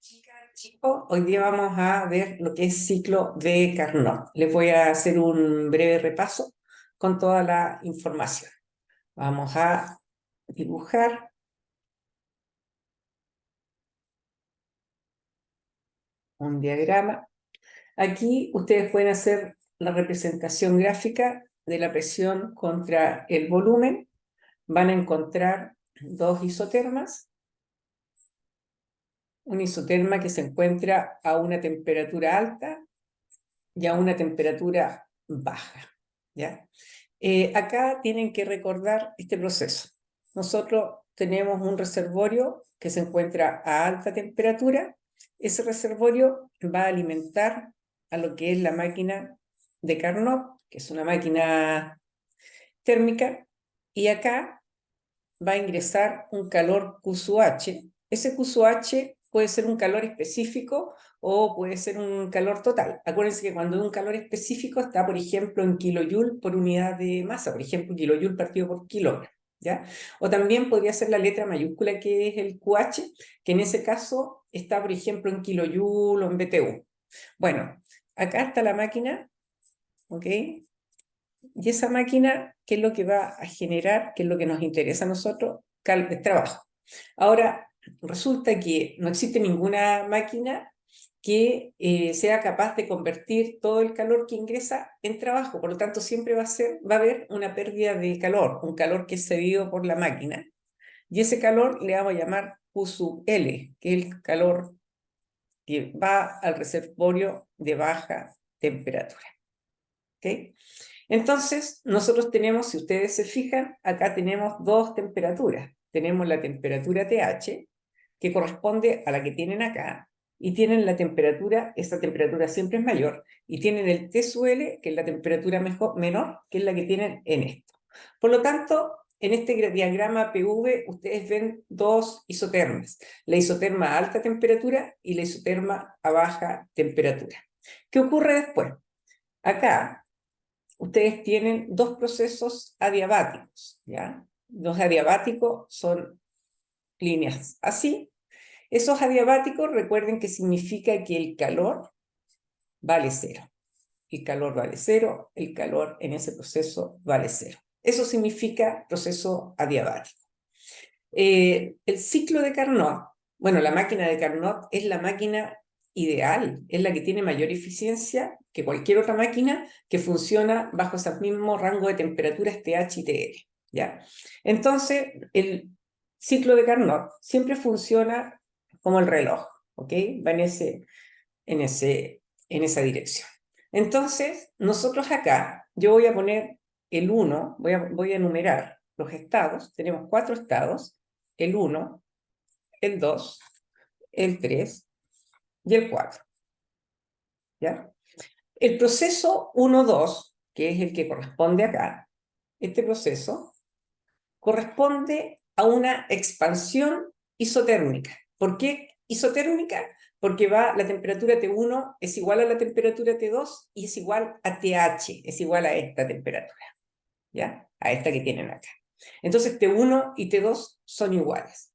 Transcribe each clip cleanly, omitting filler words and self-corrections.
Chicos, hoy día vamos a ver lo que es ciclo de Carnot. Les voy a hacer un breve repaso con toda la información. Vamos a dibujar un diagrama. Aquí ustedes pueden hacer la representación gráfica de la presión contra el volumen. Van a encontrar dos isotermas. Un isoterma que se encuentra a una temperatura alta y a una temperatura baja, ¿ya? Acá tienen que recordar este proceso. Nosotros tenemos un reservorio que se encuentra a alta temperatura. Ese reservorio va a alimentar a lo que es la máquina de Carnot, que es una máquina térmica, y acá va a ingresar un calor Q sub H. Ese Q sub H puede ser un calor específico o puede ser un calor total. Acuérdense que cuando es un calor específico está, por ejemplo, en kilojoule por unidad de masa, por ejemplo, kilojoule partido por kilogramo, ¿ya? O también podría ser la letra mayúscula que es el QH, que en ese caso está, por ejemplo, en kilojoule o en BTU. Bueno, acá está la máquina, ¿ok? Y esa máquina, ¿qué es lo que va a generar? ¿Qué es lo que nos interesa a nosotros? Trabajo. Ahora, resulta que no existe ninguna máquina que sea capaz de convertir todo el calor que ingresa en trabajo. Por lo tanto, siempre va a haber una pérdida de calor, un calor que es cedido por la máquina. Y ese calor le vamos a llamar Q sub L, que es el calor que va al reservorio de baja temperatura. ¿Okay? Entonces, nosotros tenemos, si ustedes se fijan, acá tenemos dos temperaturas. Tenemos la temperatura TH, que corresponde a la que tienen acá, y tienen la temperatura, esta temperatura siempre es mayor, y tienen el T sub L, que es la temperatura menor, que es la que tienen en esto. Por lo tanto, en este diagrama PV, ustedes ven dos isotermas, la isoterma a alta temperatura y la isoterma a baja temperatura. ¿Qué ocurre después? Acá ustedes tienen dos procesos adiabáticos, ¿ya? Los adiabáticos son líneas así. Esos adiabáticos, recuerden que significa que el calor vale cero. El calor vale cero, el calor en ese proceso vale cero. Eso significa proceso adiabático. El ciclo de Carnot, bueno, la máquina de Carnot es la máquina ideal, es la que tiene mayor eficiencia que cualquier otra máquina que funciona bajo ese mismo rango de temperaturas TH y TL, ¿ya? Entonces, el ciclo de Carnot siempre funciona como el reloj, ¿ok? Va en esa dirección. Entonces, nosotros acá, yo voy a poner el 1, voy a enumerar los estados, tenemos 4 estados, el 1, el 2, el 3 y el 4, ¿ya? El proceso 1-2, que es el que corresponde acá, este proceso corresponde a una expansión isotérmica. ¿Por qué isotérmica? Porque la temperatura T1 es igual a la temperatura T2 y es igual a TH, es igual a esta temperatura, ¿ya? A esta que tienen acá. Entonces T1 y T2 son iguales.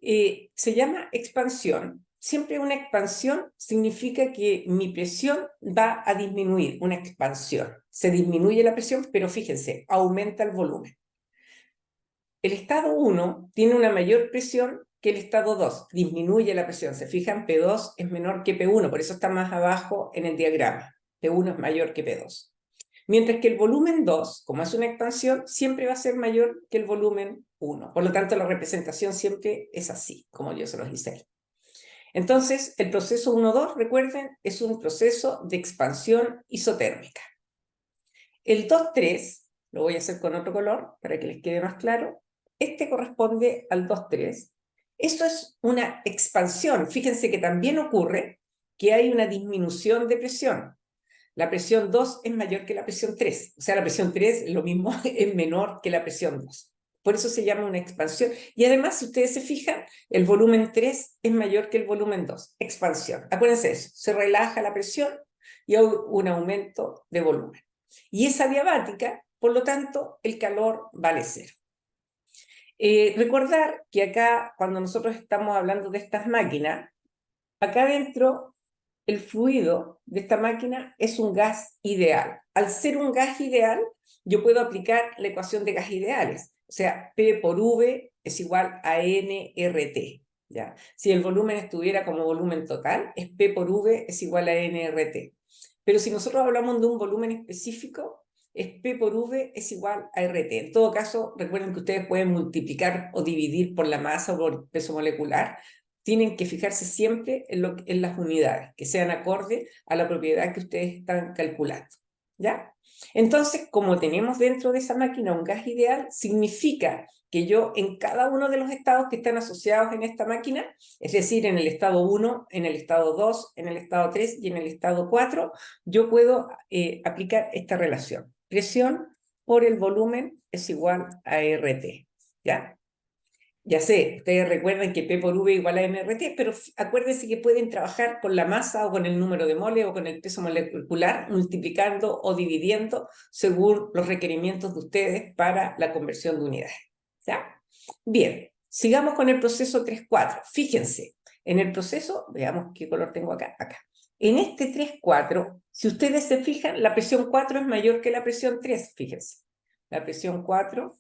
Se llama expansión. Siempre una expansión significa que mi presión va a disminuir, una expansión. Se disminuye la presión, pero fíjense, aumenta el volumen. El estado 1 tiene una mayor presión que el estado 2, disminuye la presión. Se fijan, P2 es menor que P1, por eso está más abajo en el diagrama. P1 es mayor que P2. Mientras que el volumen 2, como es una expansión, siempre va a ser mayor que el volumen 1. Por lo tanto, la representación siempre es así, como yo se los hice ahí. Entonces, el proceso 1-2, recuerden, es un proceso de expansión isotérmica. El 2-3, lo voy a hacer con otro color para que les quede más claro. Este corresponde al 2-3. Esto es una expansión. Fíjense que también ocurre que hay una disminución de presión. La presión 2 es mayor que la presión 3. O sea, la presión 3 es lo mismo, es menor que la presión 2. Por eso se llama una expansión. Y además, si ustedes se fijan, el volumen 3 es mayor que el volumen 2. Expansión. Acuérdense de eso. Se relaja la presión y hay un aumento de volumen. Y esa diabática, por lo tanto, el calor vale cero. Recordar que acá, cuando nosotros estamos hablando de estas máquinas, acá adentro el fluido de esta máquina es un gas ideal. Al ser un gas ideal, yo puedo aplicar la ecuación de gas ideales. O sea, P por V es igual a nRT. ¿Ya? Si el volumen estuviera como volumen total, es P por V es igual a nRT. Pero si nosotros hablamos de un volumen específico, es P por V es igual a RT. En todo caso, recuerden que ustedes pueden multiplicar o dividir por la masa o por el peso molecular. Tienen que fijarse siempre en las unidades, que sean acorde a la propiedad que ustedes están calculando. ¿Ya? Entonces, como tenemos dentro de esa máquina un gas ideal, significa que yo en cada uno de los estados que están asociados en esta máquina, es decir, en el estado 1, en el estado 2, en el estado 3 y en el estado 4, yo puedo aplicar esta relación. Presión por el volumen es igual a RT. ¿Ya? Ya sé, ustedes recuerdan que P por V igual a nRT, pero acuérdense que pueden trabajar con la masa o con el número de moles o con el peso molecular, multiplicando o dividiendo según los requerimientos de ustedes para la conversión de unidades. ¿Ya? Bien, sigamos con el proceso 3,4. Fíjense, en el proceso, veamos qué color tengo acá, acá. En este 3,4, si ustedes se fijan, la presión 4 es mayor que la presión 3, fíjense. La presión 4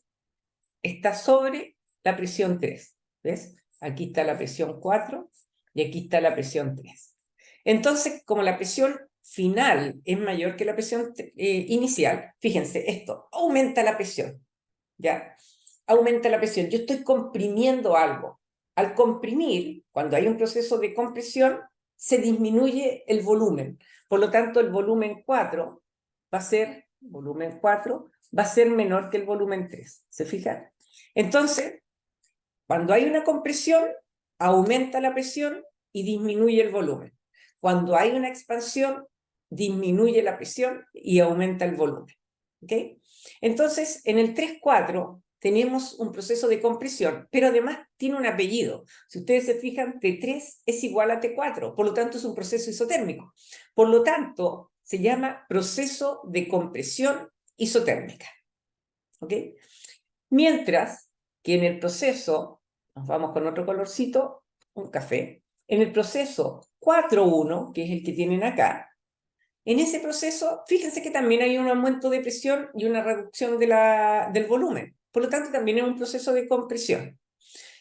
está sobre la presión 3. ¿Ves? Aquí está la presión 4 y aquí está la presión 3. Entonces, como la presión final es mayor que la presión inicial, fíjense, esto aumenta la presión. ¿Ya? Aumenta la presión. Yo estoy comprimiendo algo. Al comprimir, cuando hay un proceso de compresión, se disminuye el volumen. Por lo tanto, el volumen 4 va a ser, volumen 4 va a ser menor que el volumen 3. ¿Se fijan? Entonces, cuando hay una compresión, aumenta la presión y disminuye el volumen. Cuando hay una expansión, disminuye la presión y aumenta el volumen. ¿Ok? Entonces, en el 3,4 tenemos un proceso de compresión, pero además tiene un apellido. Si ustedes se fijan, T3 es igual a T4, por lo tanto es un proceso isotérmico. Por lo tanto, se llama proceso de compresión isotérmica. ¿Ok? Mientras que en el proceso, nos vamos con otro colorcito, un café, en el proceso 4,1, que es el que tienen acá, en ese proceso, fíjense que también hay un aumento de presión y una reducción del volumen. Por lo tanto, también es un proceso de compresión.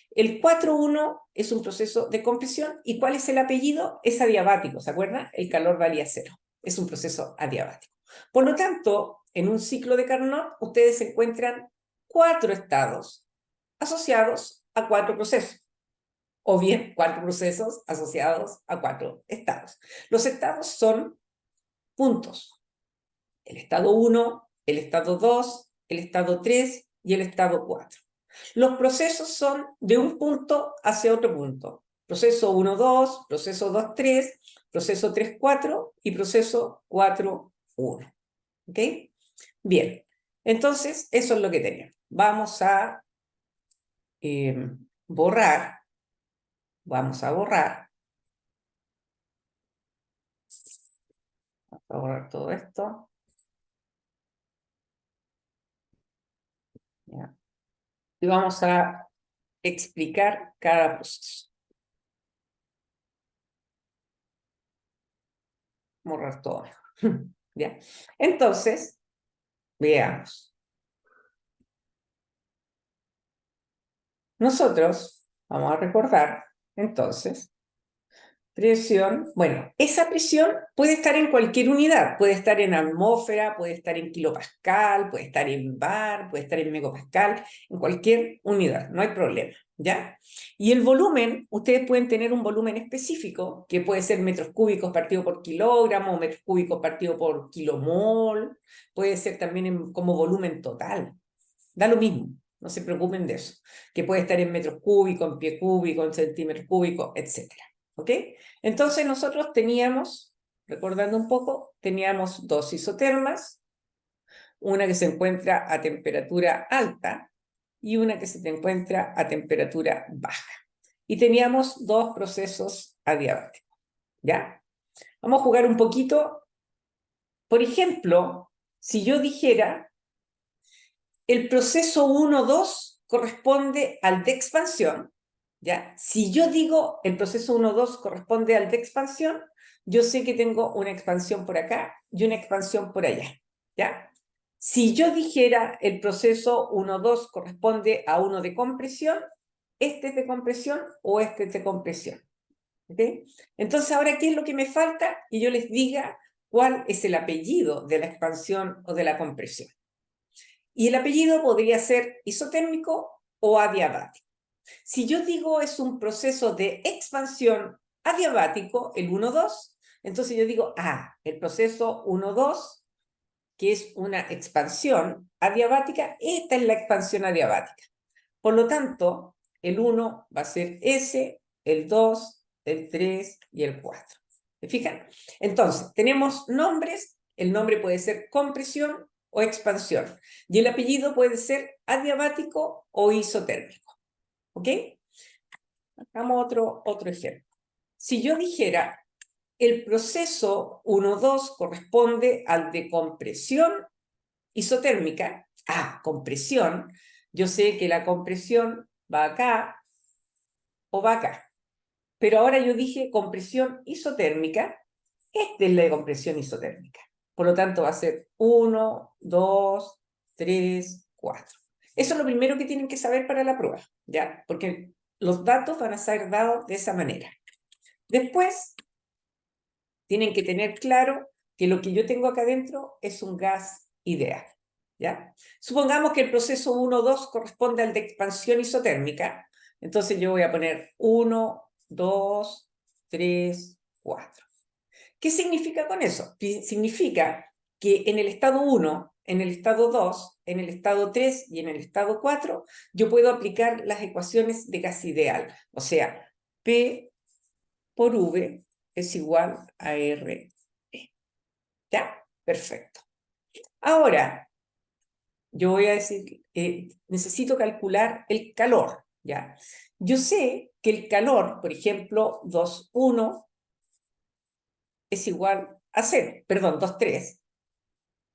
El 4,1 es un proceso de compresión. ¿Y cuál es el apellido? Es adiabático, ¿se acuerdan? El calor valía 0. Es un proceso adiabático. Por lo tanto, en un ciclo de Carnot, ustedes encuentran 4 estados asociados a 4 procesos. O bien, 4 procesos asociados a 4 estados. Los estados son puntos. El estado 1, el estado 2, el estado 3 y el estado 4. Los procesos son de un punto hacia otro punto. Proceso 1,2, proceso 2,3, proceso 3,4 y proceso 4,1. ¿Ok? Bien, entonces eso es lo que tenemos. Vamos a borrar. Vamos a borrar. Vamos a borrar todo esto. ¿Ya? Y vamos a explicar cada proceso. Borrar todo mejor. ¿Ya? Entonces, veamos. Nosotros vamos a recordar, entonces, presión. Bueno, esa presión puede estar en cualquier unidad. Puede estar en atmósfera, puede estar en kilopascal, puede estar en bar, puede estar en megapascal, en cualquier unidad, no hay problema, ¿ya? Y el volumen, ustedes pueden tener un volumen específico, que puede ser metros cúbicos partido por kilogramo, metros cúbicos partido por kilomol, puede ser también como volumen total. Da lo mismo, no se preocupen de eso, que puede estar en metros cúbicos, en pie cúbico, en centímetros cúbicos, etc. ¿Ok? Entonces nosotros teníamos, recordando un poco, teníamos dos isotermas, una que se encuentra a temperatura alta y una que se encuentra a temperatura baja. Y teníamos dos procesos adiabáticos, ¿ya? Vamos a jugar un poquito. Por ejemplo, si yo dijera el proceso 1,2 corresponde al de expansión, ¿ya? Si yo digo el proceso 1,2 corresponde al de expansión, yo sé que tengo una expansión por acá y una expansión por allá, ¿ya? Si yo dijera el proceso 1,2 corresponde a uno de compresión, este es de compresión o este es de compresión, ¿ok? Entonces, ahora, ¿qué es lo que me falta? Que yo les diga cuál es el apellido de la expansión o de la compresión. Y el apellido podría ser isotérmico o adiabático. Si yo digo es un proceso de expansión adiabático, el 1,2, entonces yo digo, el proceso 1,2, que es una expansión adiabática, esta es la expansión adiabática. Por lo tanto, el 1 va a ser S, el 2, el 3 y el 4. ¿Se fijan? Entonces, tenemos nombres, el nombre puede ser compresión o expansión, y el apellido puede ser adiabático o isotérmico. ¿Ok? Hagamos otro ejemplo. Si yo dijera, el proceso 1,2 corresponde al de compresión isotérmica, compresión, yo sé que la compresión va acá o va acá. Pero ahora yo dije compresión isotérmica, esta es la de compresión isotérmica. Por lo tanto, va a ser 1, 2, 3, 4. Eso es lo primero que tienen que saber para la prueba, ¿ya? Porque los datos van a ser dados de esa manera. Después, tienen que tener claro que lo que yo tengo acá adentro es un gas ideal, ¿ya? Supongamos que el proceso 1,2 corresponde al de expansión isotérmica, entonces yo voy a poner 1, 2, 3, 4. ¿Qué significa con eso? Significa que en el estado 1, en el estado 2, en el estado 3 y en el estado 4, yo puedo aplicar las ecuaciones de gas ideal. O sea, P por V es igual a R. ¿Ya? Perfecto. Ahora, yo voy a decir, necesito calcular el calor, ¿ya? Yo sé que el calor, por ejemplo, 2,1 es igual a 0, perdón, 2,3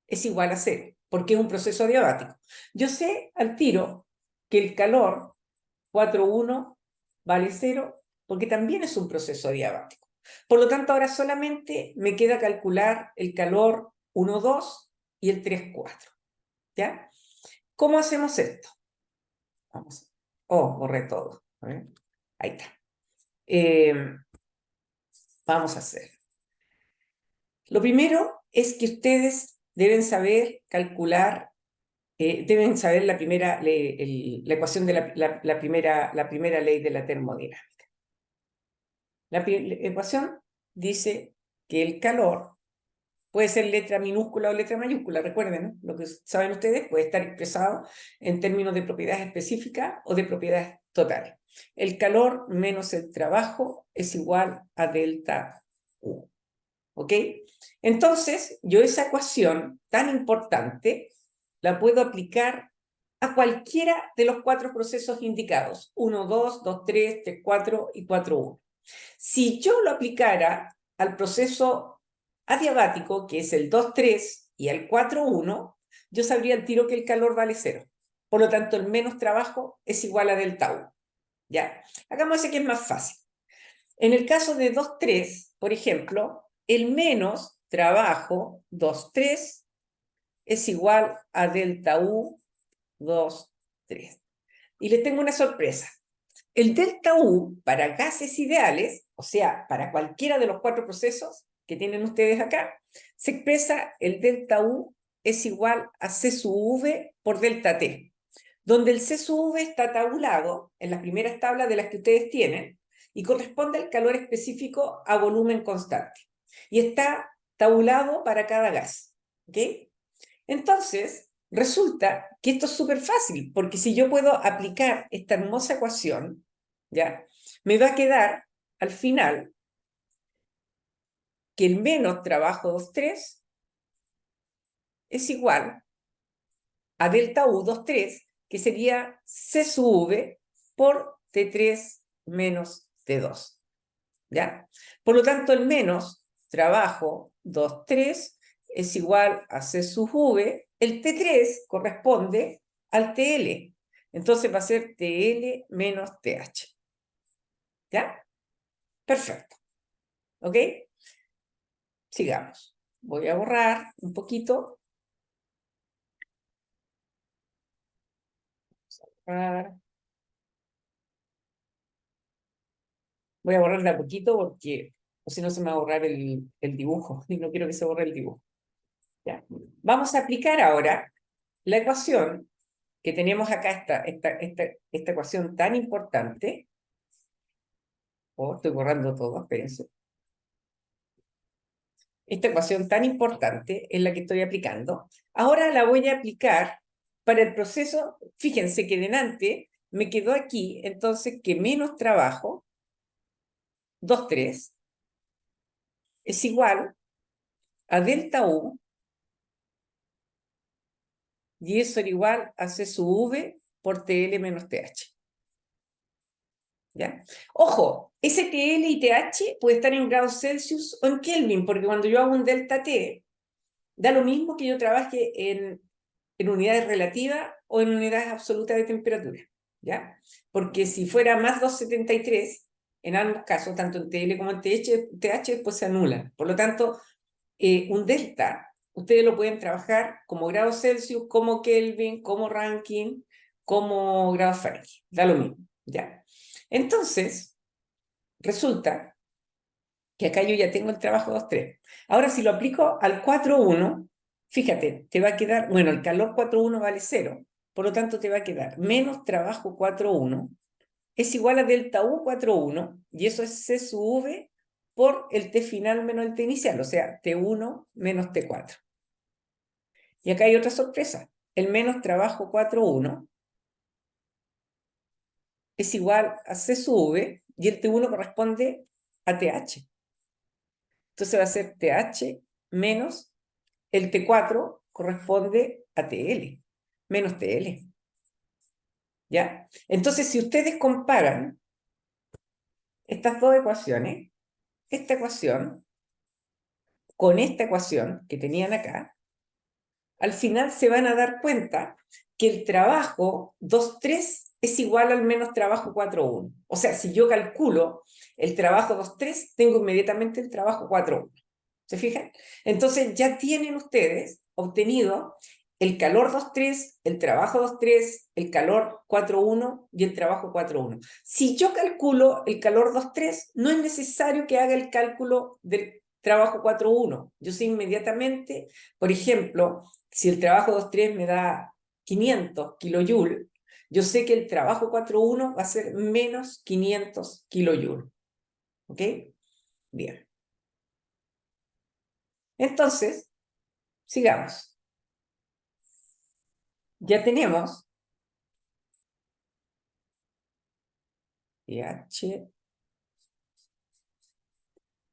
es igual a 0, porque es un proceso adiabático. Yo sé al tiro que el calor 4,1 vale 0, porque también es un proceso adiabático. Por lo tanto, ahora solamente me queda calcular el calor 1,2 y el 3,4. ¿Ya? ¿Cómo hacemos esto? Vamos. Borré todo. A ver. Ahí está. Vamos a hacer. Lo primero es que ustedes deben saber calcular, deben saber la ecuación de la primera ley de la termodinámica. La ecuación dice que el calor puede ser letra minúscula o letra mayúscula, recuerden, ¿no? Lo que saben ustedes puede estar expresado en términos de propiedades específicas o de propiedades totales. El calor menos el trabajo es igual a delta U. ¿Ok? Entonces, yo esa ecuación tan importante la puedo aplicar a cualquiera de los 4 procesos indicados, 1, 2, 2, 3, 3, 4 y 4, 1. Si yo lo aplicara al proceso adiabático, que es el 2,3 y el 4,1, yo sabría al tiro que el calor vale 0. Por lo tanto, el menos trabajo es igual a delta U. ¿Ya? Hagamos ese que es más fácil. En el caso de 2,3, por ejemplo, el menos trabajo 2,3 es igual a delta U 2,3. Y les tengo una sorpresa. El delta U para gases ideales, o sea, para cualquiera de los 4 procesos que tienen ustedes acá, se expresa el delta U es igual a C sub V por delta T, donde el C sub V está tabulado en las primeras tablas de las que ustedes tienen y corresponde al calor específico a volumen constante. Y está tabulado para cada gas. ¿Ok? Entonces, resulta que esto es súper fácil, porque si yo puedo aplicar esta hermosa ecuación, ¿ya? Me va a quedar al final que el menos trabajo 2,3 es igual a delta U 2,3, que sería C sub V por T3 menos T2. ¿Ya? Por lo tanto, el menos trabajo 2,3 es igual a C sub V. El T3 corresponde al TL. Entonces va a ser TL menos TH. ¿Ya? Perfecto. ¿Ok? Sigamos. Voy a borrar un poquito. Voy a borrar de a poquito porque o si no se me va a borrar el dibujo y no quiero que se borre el dibujo. ¿Ya? Vamos a aplicar ahora la ecuación que tenemos acá, esta ecuación tan importante. Oh, estoy borrando todo, espérense. Esta ecuación tan importante es la que estoy aplicando. Ahora la voy a aplicar para el proceso. Fíjense que delante me quedó aquí, entonces, que menos trabajo, 2,3, es igual a delta U, y eso era igual a C sub V por TL menos TH. ¿Ya? Ojo, ese TL y TH puede estar en grados Celsius o en Kelvin, porque cuando yo hago un delta T, da lo mismo que yo trabaje en unidades relativas o en unidades absolutas de temperatura. ¿Ya? Porque si fuera más 273, en ambos casos, tanto en TL como en TH, pues se anulan. Por lo tanto, un delta, ustedes lo pueden trabajar como grados Celsius, como Kelvin, como Rankine, como grados Fahrenheit. Da lo mismo. ¿Ya? Entonces, resulta que acá yo ya tengo el trabajo 2,3. Ahora, si lo aplico al 4,1, fíjate, te va a quedar, bueno, el calor 4,1 vale 0, por lo tanto te va a quedar menos trabajo 4,1 es igual a delta U 4,1, y eso es C sub V por el T final menos el T inicial, o sea, T1 menos T4. Y acá hay otra sorpresa. El menos trabajo 4,1 es igual a C sub V, y el T1 corresponde a TH. Entonces va a ser TH menos el T4 corresponde a TL, menos TL. ¿Ya? Entonces, si ustedes comparan estas dos ecuaciones, esta ecuación con esta ecuación que tenían acá, al final se van a dar cuenta que el trabajo 2,3 es igual al menos trabajo 4,1. O sea, si yo calculo el trabajo 2,3, tengo inmediatamente el trabajo 4,1. ¿Se fijan? Entonces ya tienen ustedes obtenido el calor 2,3, el trabajo 2,3, el calor 4,1 y el trabajo 4,1. Si yo calculo el calor 2,3, no es necesario que haga el cálculo del trabajo 4,1. Yo sé inmediatamente, por ejemplo, si el trabajo 2,3 me da 500 kilojoules, yo sé que el trabajo 4,1 va a ser menos 500 kilojoules. ¿Ok? Bien. Entonces, sigamos. Ya tenemos pH,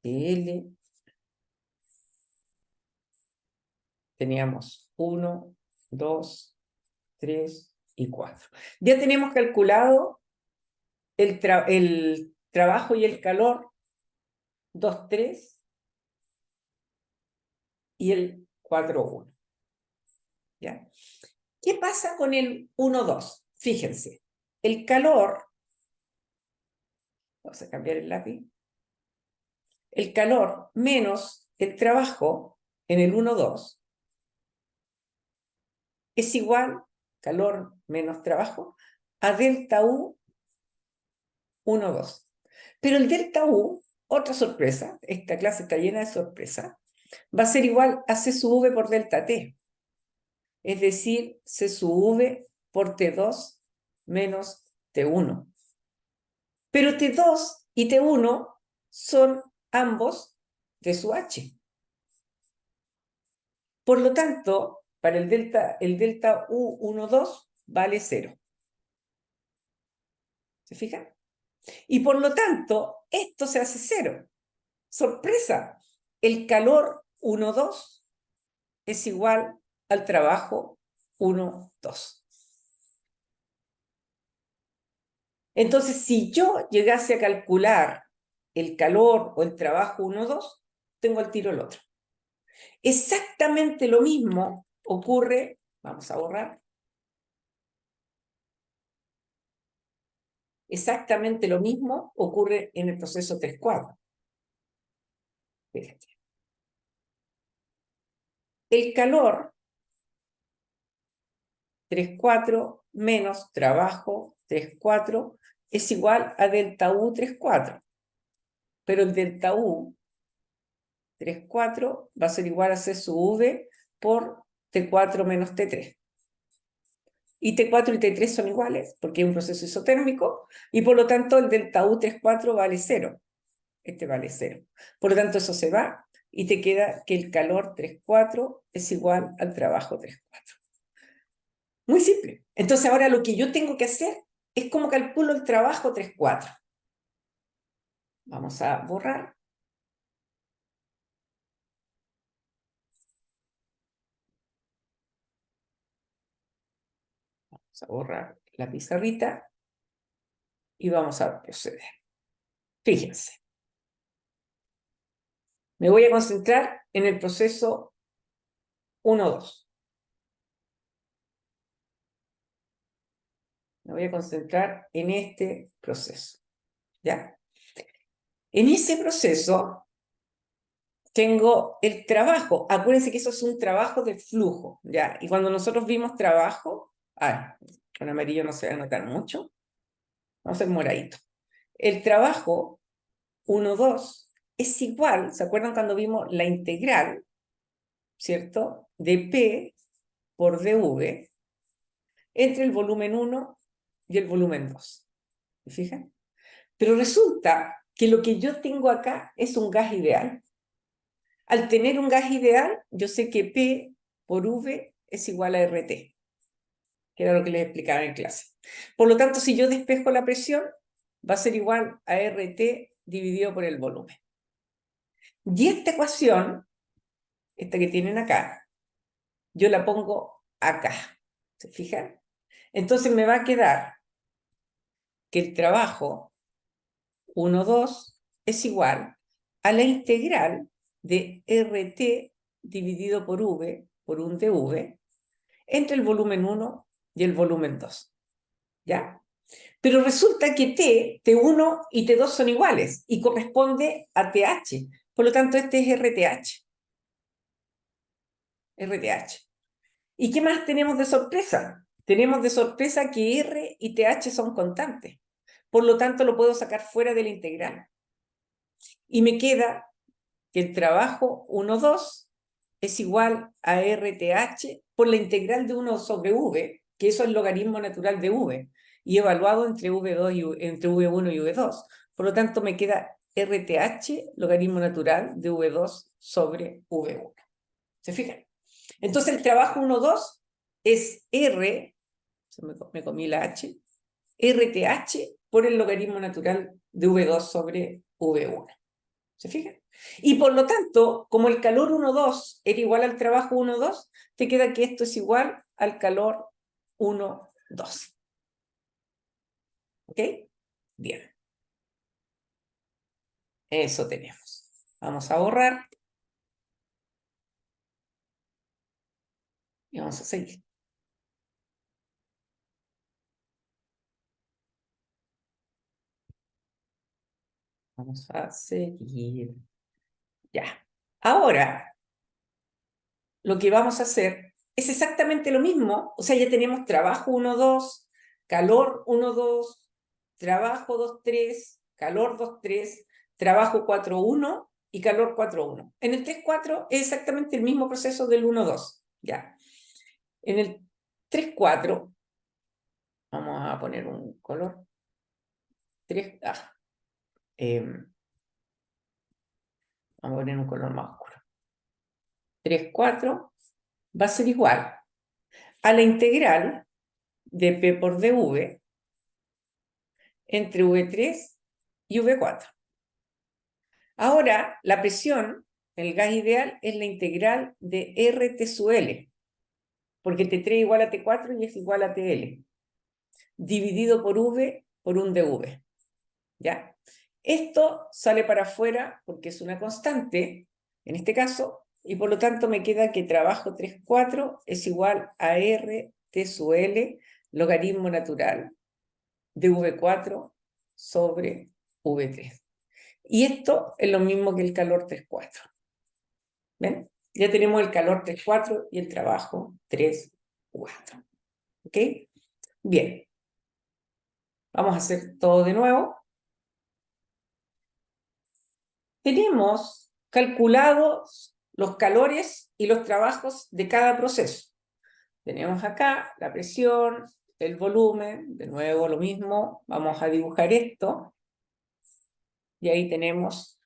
TL, teníamos 1, 2, 3 y 4. Ya tenemos calculado el trabajo y el calor 2,3 y el 4,1. ¿Ya? ¿Qué pasa con el 1,2? Fíjense, el calor, vamos a cambiar el lápiz, el calor menos el trabajo en el 1,2 es igual, calor menos trabajo, a delta U 1,2. Pero el delta U, otra sorpresa, esta clase está llena de sorpresa, va a ser igual a C sub V por delta T. Es decir, C sub V por T2 menos T1. Pero T2 y T1 son ambos de su H. Por lo tanto, para el delta U12 vale 0. ¿Se fijan? Y por lo tanto, esto se hace 0. ¡Sorpresa! El calor 1,2 es igual al trabajo 1,2. Entonces, si yo llegase a calcular el calor o el trabajo 1,2, tengo al tiro el otro. Exactamente lo mismo ocurre, vamos a borrar, Exactamente lo mismo ocurre en el proceso 3,4. Fíjate. El calor 3,4 menos trabajo 3,4 es igual a delta U 3,4. Pero el delta U 3,4 va a ser igual a C sub V por T4 menos T3. Y T4 y T3 son iguales, porque es un proceso isotérmico, y por lo tanto el delta U 3,4 vale 0. Este vale 0. Por lo tanto eso se va, y te queda que el calor 3,4 es igual al trabajo 3,4. Muy simple. Entonces ahora lo que yo tengo que hacer es cómo calculo el trabajo 3,4. Vamos a borrar. Vamos a borrar la pizarrita y vamos a proceder. Fíjense. Me voy a concentrar en el proceso 1,2. Me voy a concentrar en este proceso. ¿Ya? En ese proceso tengo el trabajo. Acuérdense que eso es un trabajo de flujo. ¿Ya? Y cuando nosotros vimos trabajo, con amarillo no se va a notar mucho. Vamos a hacer moradito. El trabajo 1,2 es igual, ¿se acuerdan cuando vimos la integral, ¿cierto? De P por dV entre el volumen 1 y el volumen 2. ¿Me fijan? Pero resulta que lo que yo tengo acá es un gas ideal. Al tener un gas ideal, yo sé que P por V es igual a RT, que era lo que les explicaba en clase. Por lo tanto, si yo despejo la presión, va a ser igual a RT dividido por el volumen. Y esta ecuación, esta que tienen acá, yo la pongo acá. ¿Se fijan? Entonces me va a quedar que el trabajo 1,2 es igual a la integral de RT dividido por V, por un dV, entre el volumen 1 y el volumen 2. ¿Ya? Pero resulta que T1 y T2 son iguales y corresponde a TH. Por lo tanto, este es RTH. RTH. ¿Y qué más tenemos de sorpresa? Tenemos de sorpresa que R y TH son constantes. Por lo tanto, lo puedo sacar fuera de la integral. Y me queda que el trabajo 1,2 es igual a RTH por la integral de 1 sobre V, que eso es el logaritmo natural de V, y evaluado entre entre V1 y V2. Por lo tanto, me queda RTH, logaritmo natural de V2 sobre V1. ¿Se fijan? Entonces el trabajo 1,2 es R, me comí la H, RTH por el logaritmo natural de V2 sobre V1. ¿Se fijan? Y por lo tanto, como el calor 1,2 era igual al trabajo 1,2, te queda que esto es igual al calor 1,2. ¿Ok? Bien. Eso tenemos. Vamos a borrar. Y vamos a seguir. Vamos a seguir. Ya. Ahora, lo que vamos a hacer es exactamente lo mismo. O sea, ya tenemos trabajo 1,2, calor 1,2, trabajo 2,3, calor 2,3, trabajo 4,1 y calor 4,1. En el 3,4 es exactamente el mismo proceso del 1,2. Ya. En el 3,4, vamos a poner un color. 3, vamos a poner un color más oscuro. 3,4 va a ser igual a la integral de P por dV entre V3 y V4. Ahora, la presión, el gas ideal, es la integral de RT sub L, porque T3 es igual a T4 y es igual a TL, dividido por V por un dV. ¿Ya? Esto sale para afuera porque es una constante, en este caso, y por lo tanto me queda que trabajo 3,4 es igual a RT sub L, logaritmo natural de V4 sobre V3. Y esto es lo mismo que el calor 3,4. ¿Ven? Ya tenemos el calor 3,4 y el trabajo 3,4. ¿Ok? Bien. Vamos a hacer todo de nuevo. Tenemos calculados los calores y los trabajos de cada proceso. Tenemos acá la presión, el volumen, de nuevo lo mismo. Vamos a dibujar esto. Y ahí tenemos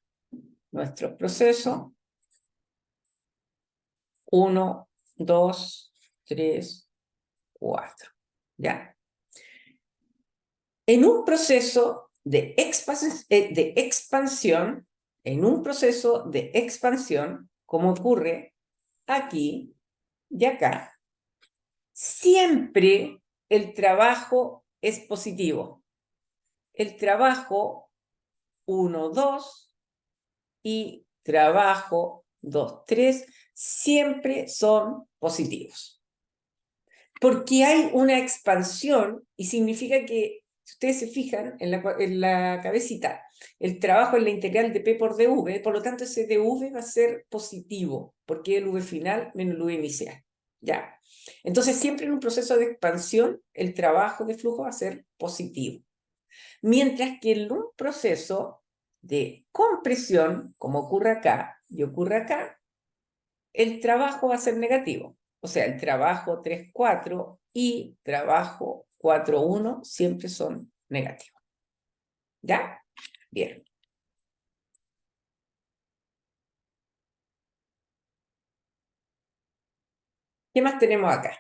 nuestro proceso. 1, 2, 3, 4. ¿Ya? En un proceso de expansión, como ocurre aquí y acá, siempre el trabajo es positivo. El trabajo 1, 2 y trabajo 2, 3 siempre son positivos. Porque hay una expansión y significa que, si ustedes se fijan en la cabecita, el trabajo es la integral de P por dV, por lo tanto ese dV va a ser positivo, porque es el V final menos el V inicial. ¿Ya? Entonces siempre en un proceso de expansión el trabajo de flujo va a ser positivo. Mientras que en un proceso de compresión, como ocurre acá y ocurre acá, el trabajo va a ser negativo. O sea, el trabajo 3,4 y trabajo 4,1 siempre son negativos. ¿Ya? Bien. ¿Qué más tenemos acá?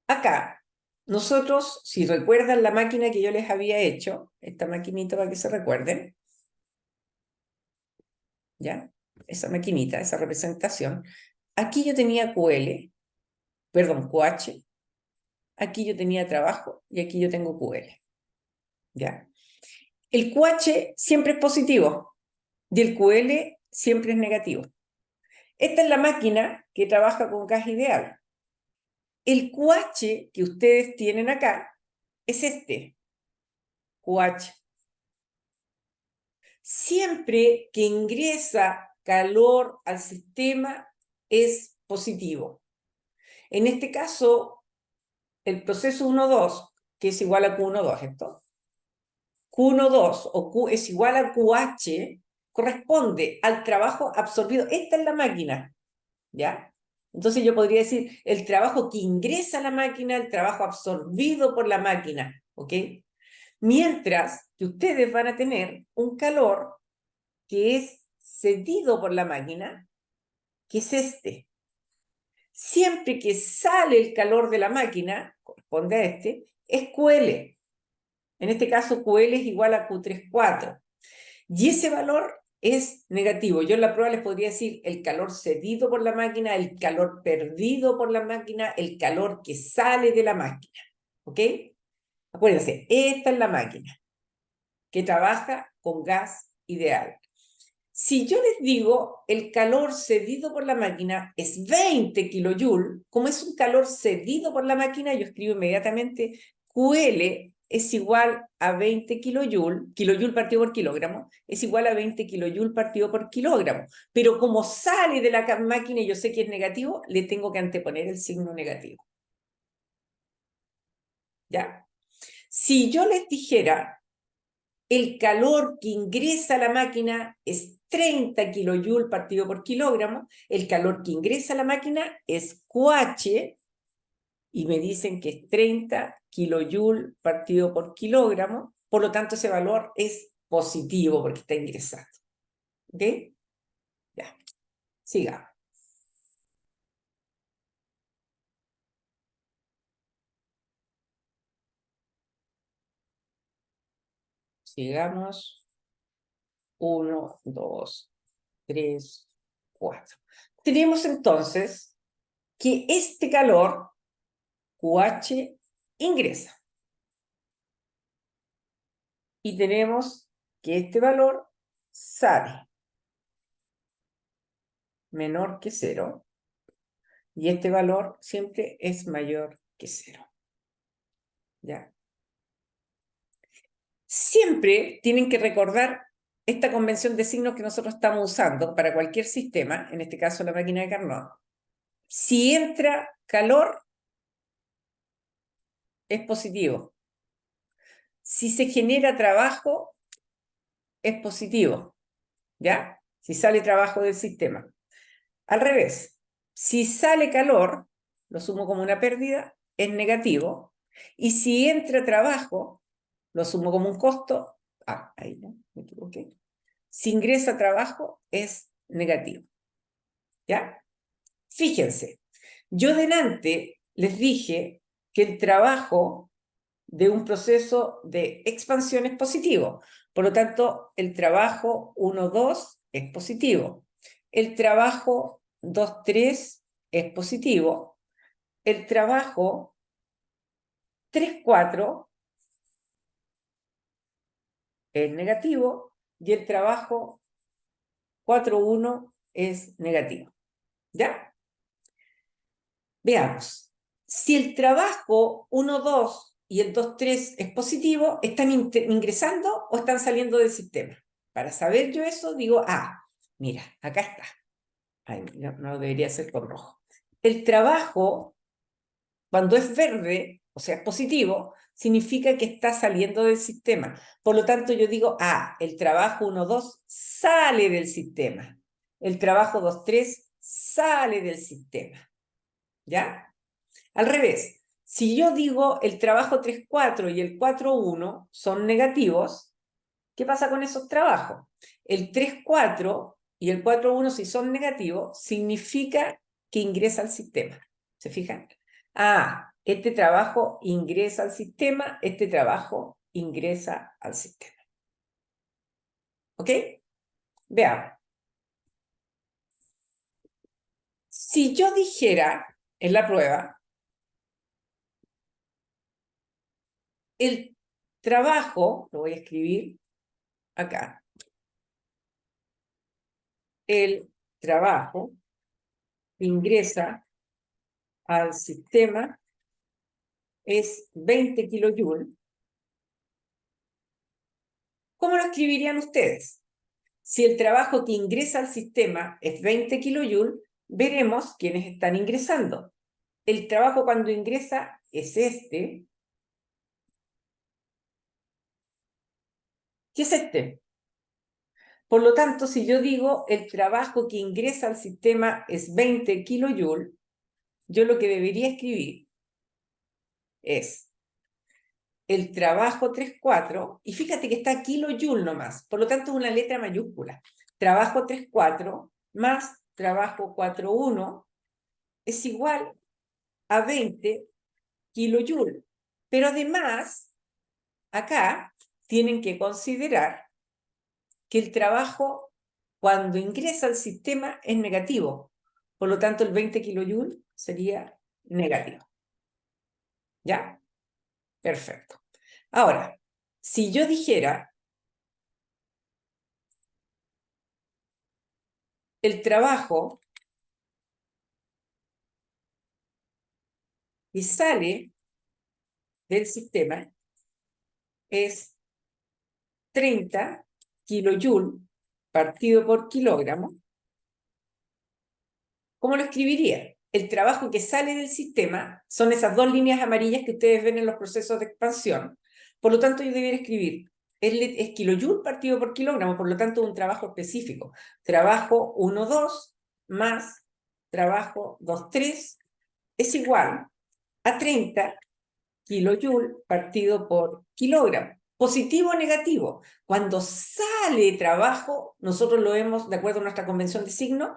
Acá, nosotros, si recuerdan la máquina que yo les había hecho, esta maquinita para que se recuerden, ¿ya? Esa maquinita, esa representación. Aquí yo tenía QH, aquí yo tenía trabajo y aquí yo tengo QL. ¿Ya? El QH siempre es positivo y el QL siempre es negativo. Esta es la máquina que trabaja con gas ideal. El QH que ustedes tienen acá es este, QH. Siempre que ingresa calor al sistema es positivo. En este caso, el proceso 1,2, que es igual a Q1,2, esto, Q1,2 o Q es igual a QH, corresponde al trabajo absorbido. Esta es la máquina, ¿ya? Entonces yo podría decir el trabajo que ingresa a la máquina, el trabajo absorbido por la máquina, ¿ok? Mientras que ustedes van a tener un calor que es cedido por la máquina, que es este. Siempre que sale el calor de la máquina, corresponde a este, es QL. En este caso, QL es igual a Q34. Y ese valor es negativo. Yo en la prueba les podría decir el calor cedido por la máquina, el calor perdido por la máquina, el calor que sale de la máquina. ¿Ok? Acuérdense, esta es la máquina que trabaja con gas ideal. Si yo les digo el calor cedido por la máquina es 20 kJ, como es un calor cedido por la máquina, yo escribo inmediatamente QL es igual a 20 kJ, kilojoule partido por kilogramo, es igual a 20 kJ partido por kilogramo. Pero como sale de la máquina y yo sé que es negativo, le tengo que anteponer el signo negativo. ¿Ya? Si yo les dijera el calor que ingresa a la máquina es 30 kJ partido por kilogramo, el calor que ingresa a la máquina es QH, y me dicen que es 30 kJ partido por kilogramo, por lo tanto ese valor es positivo porque está ingresando. ¿Ok? Ya, sigamos. Sigamos. 1, 2, 3, 4. Tenemos entonces que este calor, QH, ingresa. Y tenemos que este valor sale menor que 0 y este valor siempre es mayor que 0. ¿ya? Siempre tienen que recordar esta convención de signos que nosotros estamos usando para cualquier sistema, en este caso la máquina de Carnot. Si entra calor, es positivo. Si se genera trabajo, es positivo, ¿ya? Si sale trabajo del sistema. Al revés, si sale calor, lo sumo como una pérdida, es negativo. Y si entra trabajo, lo sumo como un costo, ahí no, me equivoqué. Si ingresa trabajo, es negativo, ¿ya? Fíjense, yo delante les dije que el trabajo de un proceso de expansión es positivo. Por lo tanto, el trabajo 1,2 es positivo. El trabajo 2,3 es positivo. El trabajo 3,4 es negativo. Y el trabajo 4,1 es negativo. ¿Ya? Veamos. Si el trabajo 1,2 y el 2,3 es positivo, ¿están ingresando o están saliendo del sistema? Para saber yo eso, digo, mira, acá está. Ay, no debería ser con rojo. El trabajo, cuando es verde, o sea, es positivo, significa que está saliendo del sistema. Por lo tanto, yo digo, el trabajo 1,2 sale del sistema. El trabajo 2,3 sale del sistema. ¿Ya? Al revés, si yo digo el trabajo 3,4 y el 4,1 son negativos, ¿qué pasa con esos trabajos? El 3,4 y el 4,1 si son negativos, significa que ingresa al sistema. ¿Se fijan? Este trabajo ingresa al sistema, este trabajo ingresa al sistema. ¿Ok? Veamos. Si yo dijera en la prueba, el trabajo, lo voy a escribir acá, el trabajo ingresa al sistema es 20 kilojoules. ¿Cómo lo escribirían ustedes? Si el trabajo que ingresa al sistema es 20 kilojoules, veremos quiénes están ingresando. El trabajo cuando ingresa es este. ¿Qué es este? Por lo tanto, si yo digo el trabajo que ingresa al sistema es 20 kilojoules, yo lo que debería escribir es el trabajo 3,4, y fíjate que está kilojoule nomás, por lo tanto es una letra mayúscula. Trabajo 3,4 más trabajo 4,1 es igual a 20 kilojoule. Pero además, acá tienen que considerar que el trabajo cuando ingresa al sistema es negativo. Por lo tanto, el 20 kilojoule sería negativo. ¿Ya? Perfecto. Ahora, si yo dijera el trabajo que sale del sistema es 30 kilojoules partido por kilogramo, ¿cómo lo escribiría? El trabajo que sale del sistema son esas dos líneas amarillas que ustedes ven en los procesos de expansión. Por lo tanto, yo debería escribir, es kilojoule partido por kilogramo, por lo tanto, un trabajo específico. Trabajo 1,2 más trabajo 2,3 es igual a 30 kilojoule partido por kilogramo. Positivo o negativo. Cuando sale trabajo, nosotros lo vemos, de acuerdo a nuestra convención de signo,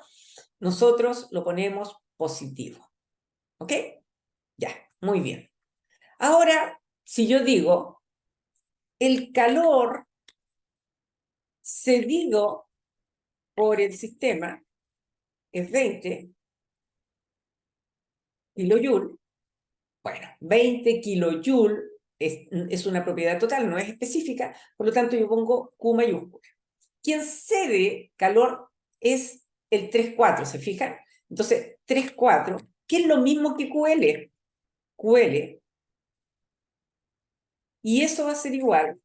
nosotros lo ponemos positivo. ¿Ok? Ya, muy bien. Ahora, si yo digo, el calor cedido por el sistema es 20 kilojoules, bueno, 20 kilojoules es una propiedad total, no es específica, por lo tanto yo pongo Q mayúscula. Quien cede calor es el 3,4, ¿se fijan? Entonces, 3,4, que es lo mismo que QL. QL Y eso va a ser igual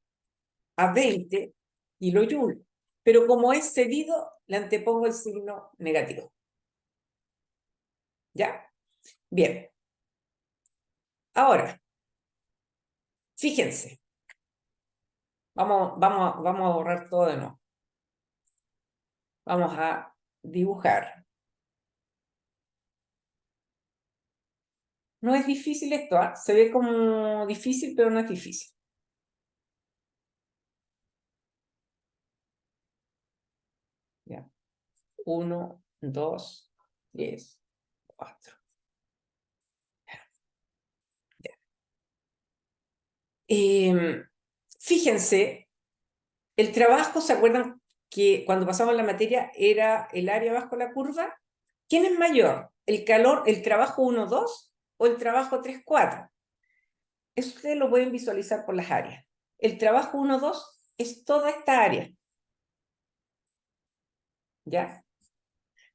a 20 kilojoules. Pero como es cedido, le antepongo el signo negativo. ¿Ya? Bien. Ahora, fíjense. Vamos a borrar todo de nuevo. Vamos a dibujar. No es difícil esto, ¿eh? Se ve como difícil, pero no es difícil. ¿Ya? 1, 2, 3, 4. Fíjense, el trabajo, ¿se acuerdan que cuando pasamos la materia era el área bajo la curva? ¿Quién es mayor? ¿El trabajo 1,2 o el trabajo 3,4? Eso ustedes lo pueden visualizar por las áreas. El trabajo 1,2 es toda esta área. ¿Ya?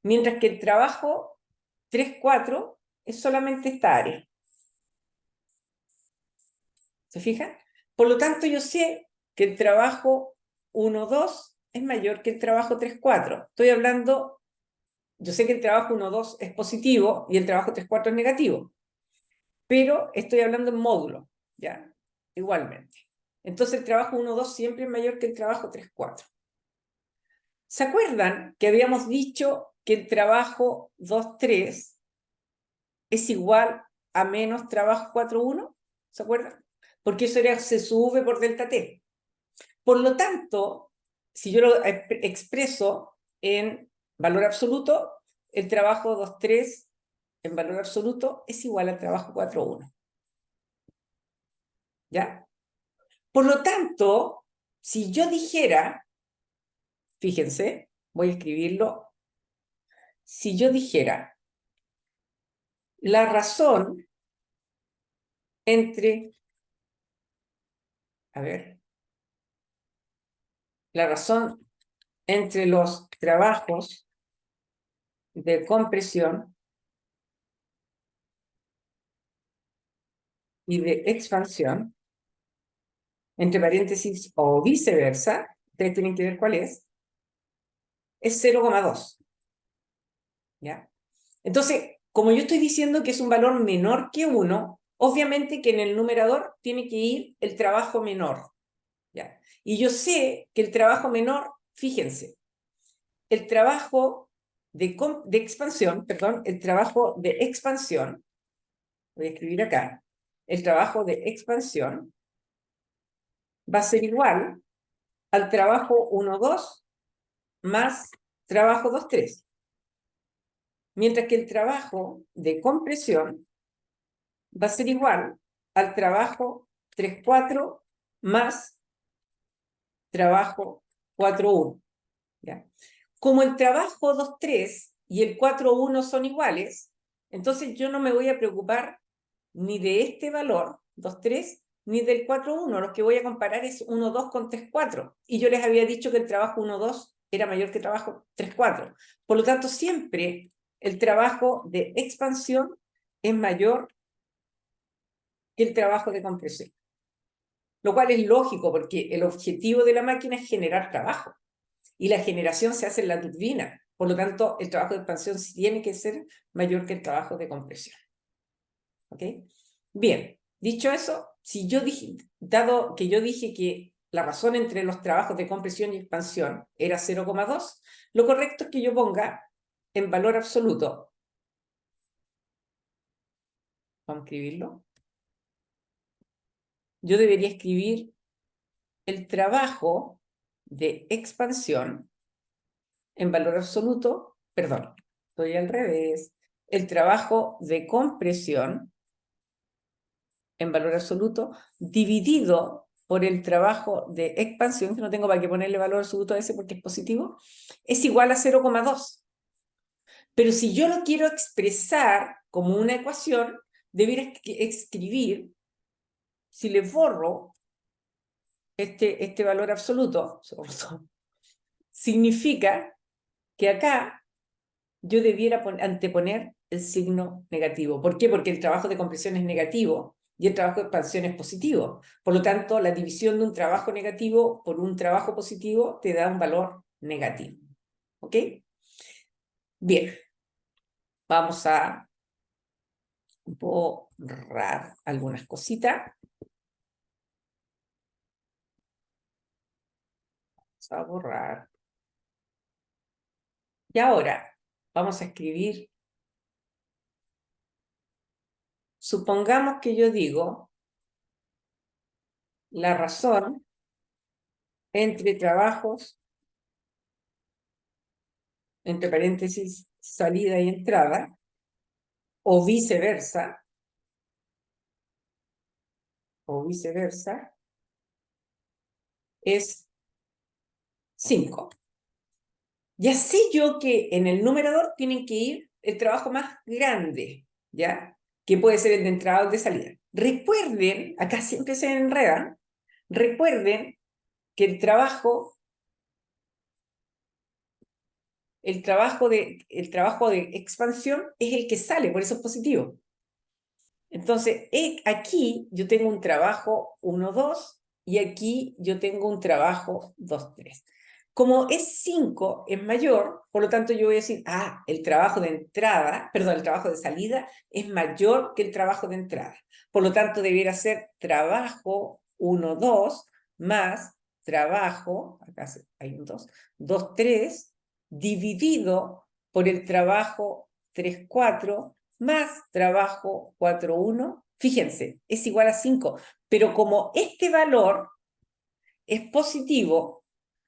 Mientras que el trabajo 3,4 es solamente esta área. ¿Se fijan? Por lo tanto, yo sé que el trabajo 1,2 es mayor que el trabajo 3,4. Estoy hablando, yo sé que el trabajo 1,2 es positivo y el trabajo 3,4 es negativo, pero estoy hablando en módulo, ¿ya? Igualmente. Entonces el trabajo 1,2 siempre es mayor que el trabajo 3,4. ¿Se acuerdan que habíamos dicho que el trabajo 2,3 es igual a menos trabajo 4,1? ¿Se acuerdan? Porque eso era C sub V por delta T. Por lo tanto, si yo lo expreso en valor absoluto, el trabajo 2,3 en valor absoluto es igual al trabajo 4,1. ¿Ya? Por lo tanto, si yo dijera, fíjense, voy a escribirlo, si yo dijera la razón entre, a ver, la razón entre los trabajos de compresión y de expansión, entre paréntesis o viceversa, ustedes tienen que ver cuál es 0,2. ¿Ya? Entonces, como yo estoy diciendo que es un valor menor que 1, obviamente que en el numerador tiene que ir el trabajo menor. ¿Ya? Y yo sé que el trabajo menor, fíjense, el trabajo de expansión, perdón, el trabajo de expansión, voy a escribir acá, el trabajo de expansión va a ser igual al trabajo 1,2 más trabajo 2,3. Mientras que el trabajo de compresión va a ser igual al trabajo 3,4 más trabajo 4,1. ¿Ya? Como el trabajo 2,3 y el 4,1 son iguales, entonces yo no me voy a preocupar ni de este valor, 2,3, ni del 4,1. Lo que voy a comparar es 1,2 con 3,4. Y yo les había dicho que el trabajo 1,2 era mayor que el trabajo 3,4. Por lo tanto, siempre el trabajo de expansión es mayor que el trabajo de compresión. Lo cual es lógico, porque el objetivo de la máquina es generar trabajo. Y la generación se hace en la turbina. Por lo tanto, el trabajo de expansión tiene que ser mayor que el trabajo de compresión. ¿Ok? Bien, dicho eso, si yo dije, dado que yo dije que la razón entre los trabajos de compresión y expansión era 0,2, lo correcto es que yo ponga en valor absoluto. Vamos a escribirlo. Yo debería escribir el trabajo de expansión en valor absoluto, perdón, estoy al revés, el trabajo de compresión en valor absoluto dividido por el trabajo de expansión, que no tengo para qué ponerle valor absoluto a ese porque es positivo, es igual a 0,2. Pero si yo lo quiero expresar como una ecuación, debería escribir, si le borro este valor absoluto, significa que acá yo debiera anteponer el signo negativo. ¿Por qué? Porque el trabajo de compresión es negativo y el trabajo de expansión es positivo. Por lo tanto, la división de un trabajo negativo por un trabajo positivo te da un valor negativo. ¿Ok? Bien, vamos a borrar algunas cositas. Vamos a borrar. Y ahora vamos a escribir, supongamos que yo digo la razón entre trabajos, entre paréntesis, salida y entrada, o viceversa, es 5. Y así yo que en el numerador tienen que ir el trabajo más grande, ¿ya? Que puede ser el de entrada o el de salida. Recuerden, acá siempre se enredan, recuerden que el trabajo de expansión es el que sale, por eso es positivo. Entonces, aquí yo tengo un trabajo 1, 2 y aquí yo tengo un trabajo 2, 3. Como es 5, es mayor, por lo tanto yo voy a decir, el trabajo de entrada, perdón, el trabajo de salida es mayor que el trabajo de entrada. Por lo tanto, debiera ser trabajo 1, 2 más trabajo, acá hay un 2, 2, 3, dividido por el trabajo 3, 4, más trabajo 4, 1, fíjense, es igual a 5, pero como este valor es positivo,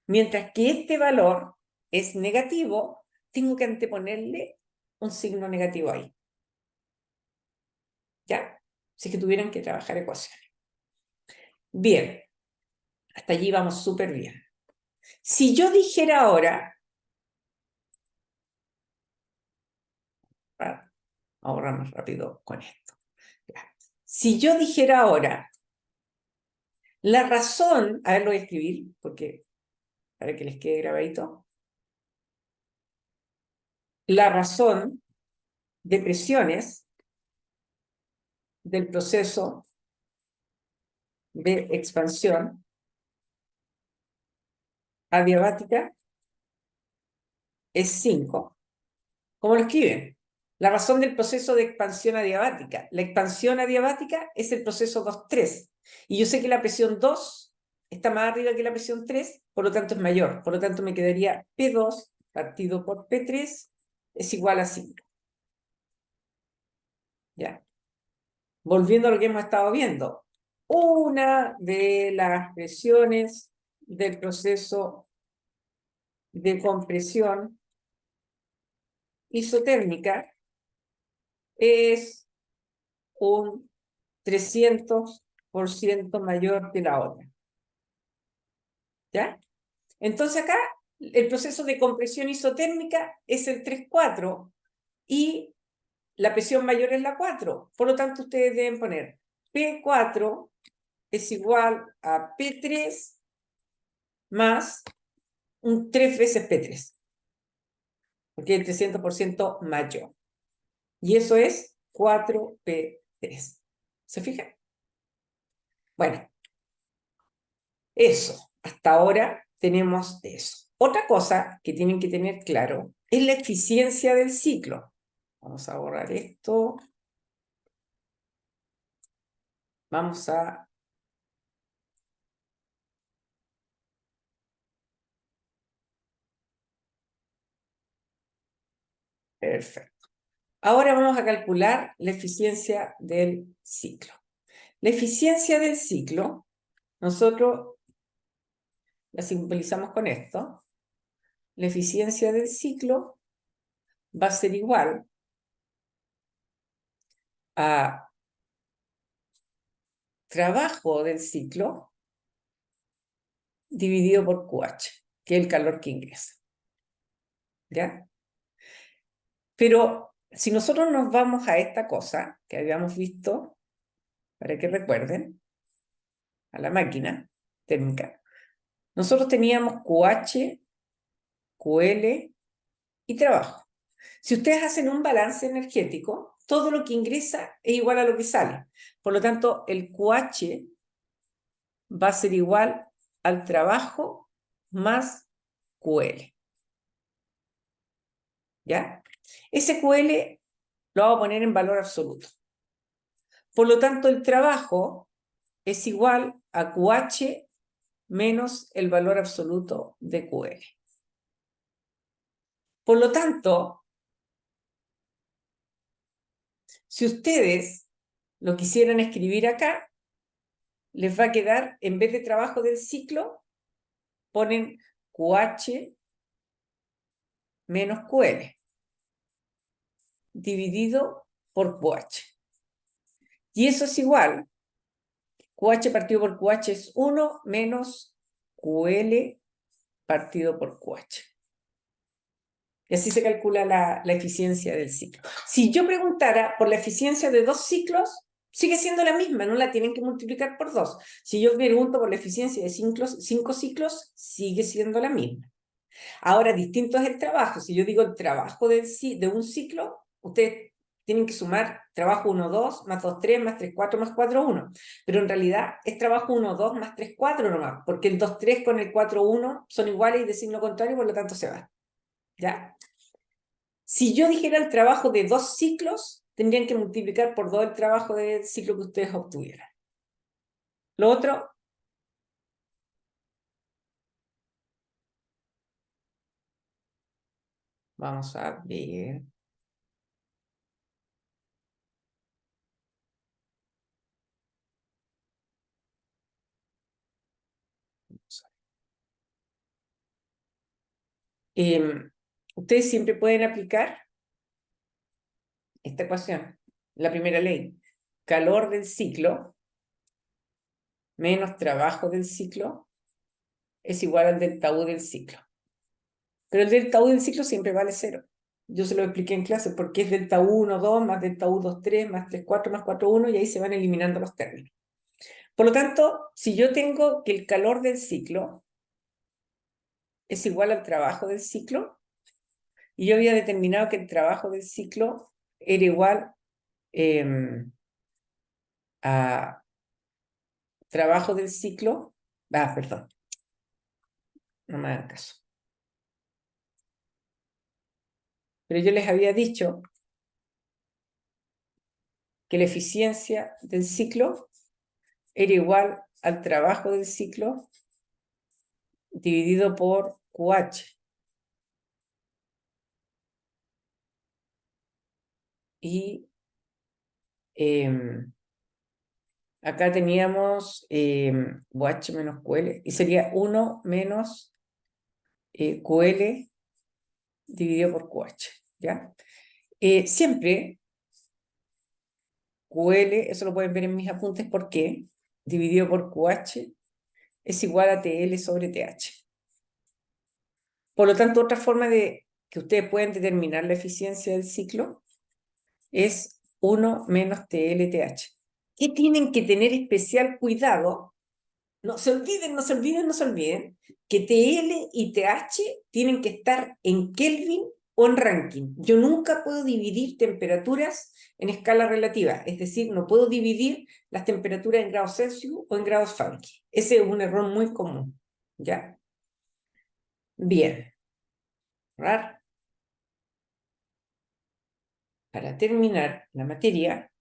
mientras que este valor es negativo, tengo que anteponerle un signo negativo ahí. ¿Ya? Si es que tuvieran que trabajar ecuaciones. Bien, hasta allí vamos súper bien. Si yo dijera ahora, vamos a ahorrar más rápido con esto. Si yo dijera ahora, la razón, a ver, lo voy a escribir, porque para que les quede grabadito, la razón de presiones del proceso de expansión adiabática es 5. ¿Cómo lo escriben? La razón del proceso de expansión adiabática. La expansión adiabática es el proceso 2,3. Y yo sé que la presión 2 está más arriba que la presión 3, por lo tanto es mayor. Por lo tanto me quedaría P2 partido por P3 es igual a 5. ¿Ya? Volviendo a lo que hemos estado viendo. Una de las presiones del proceso de compresión isotérmica es un 300% mayor que la otra. ¿Ya? Entonces acá el proceso de compresión isotérmica es el 3,4 y la presión mayor es la 4. Por lo tanto, ustedes deben poner P4 es igual a P3 más un 3 veces P3, porque es el 300% mayor. Y eso es 4P3. ¿Se fijan? Bueno, eso. Hasta ahora tenemos eso. Otra cosa que tienen que tener claro es la eficiencia del ciclo. Vamos a borrar esto. Vamos a... Perfecto. Ahora vamos a calcular la eficiencia del ciclo. La eficiencia del ciclo, nosotros la simbolizamos con esto. La eficiencia del ciclo va a ser igual a trabajo del ciclo dividido por QH, que es el calor que ingresa. ¿Ya? Pero si nosotros nos vamos a esta cosa que habíamos visto, para que recuerden, a la máquina térmica, nosotros teníamos QH, QL y trabajo. Si ustedes hacen un balance energético, todo lo que ingresa es igual a lo que sale. Por lo tanto, el QH va a ser igual al trabajo más QL. ¿Ya? Ese QL lo vamos a poner en valor absoluto. Por lo tanto, el trabajo es igual a QH menos el valor absoluto de QL. Por lo tanto, si ustedes lo quisieran escribir acá, les va a quedar, en vez de trabajo del ciclo, ponen QH menos QL, dividido por QH. Y eso es igual, QH partido por QH es 1 menos QL partido por QH. Y así se calcula la eficiencia del ciclo. Si yo preguntara por la eficiencia de 2 ciclos, sigue siendo la misma, no la tienen que multiplicar por 2. Si yo pregunto por la eficiencia de 5 ciclos, sigue siendo la misma. Ahora, distinto es el trabajo. Si yo digo el trabajo de un ciclo, ustedes tienen que sumar trabajo 1, 2, más 2, 3, más 3, 4, más 4, 1. Pero en realidad es trabajo 1, 2, más 3, 4 nomás, porque el 2, 3 con el 4, 1 son iguales y de signo contrario, por lo tanto se van. ¿Ya? Si yo dijera el trabajo de 2 ciclos, tendrían que multiplicar por 2 el trabajo del ciclo que ustedes obtuvieran. Lo otro, vamos a ver. Ustedes siempre pueden aplicar esta ecuación, la primera ley. Calor del ciclo menos trabajo del ciclo es igual al delta U del ciclo. Pero el delta U del ciclo siempre vale 0. Yo se lo expliqué en clase porque es delta U 1, 2, más delta U 2, 3, más 3, 4, más 4, 1, y ahí se van eliminando los términos. Por lo tanto, si yo tengo que el calor del ciclo es igual al trabajo del ciclo, y yo había determinado que el trabajo del ciclo era igual a trabajo del ciclo, perdón, no me hagan caso. Pero yo les había dicho que la eficiencia del ciclo era igual al trabajo del ciclo dividido por QH. Y acá teníamos QH menos QL, y sería 1 menos QL dividido por QH. ¿Ya? Siempre QL, eso lo pueden ver en mis apuntes, ¿por qué? Dividido por QH es igual a TL sobre TH. Por lo tanto, otra forma de que ustedes pueden determinar la eficiencia del ciclo es 1 menos TLTH. ¿Qué tienen que tener especial cuidado? No se olviden, no se olviden, no se olviden que TL y TH tienen que estar en Kelvin o en Rankine. Yo nunca puedo dividir temperaturas en escala relativa, es decir, no puedo dividir las temperaturas en grados Celsius o en grados Fahrenheit. Ese es un error muy común, ¿ya? Bien. ¿Verdad? Para terminar la materia,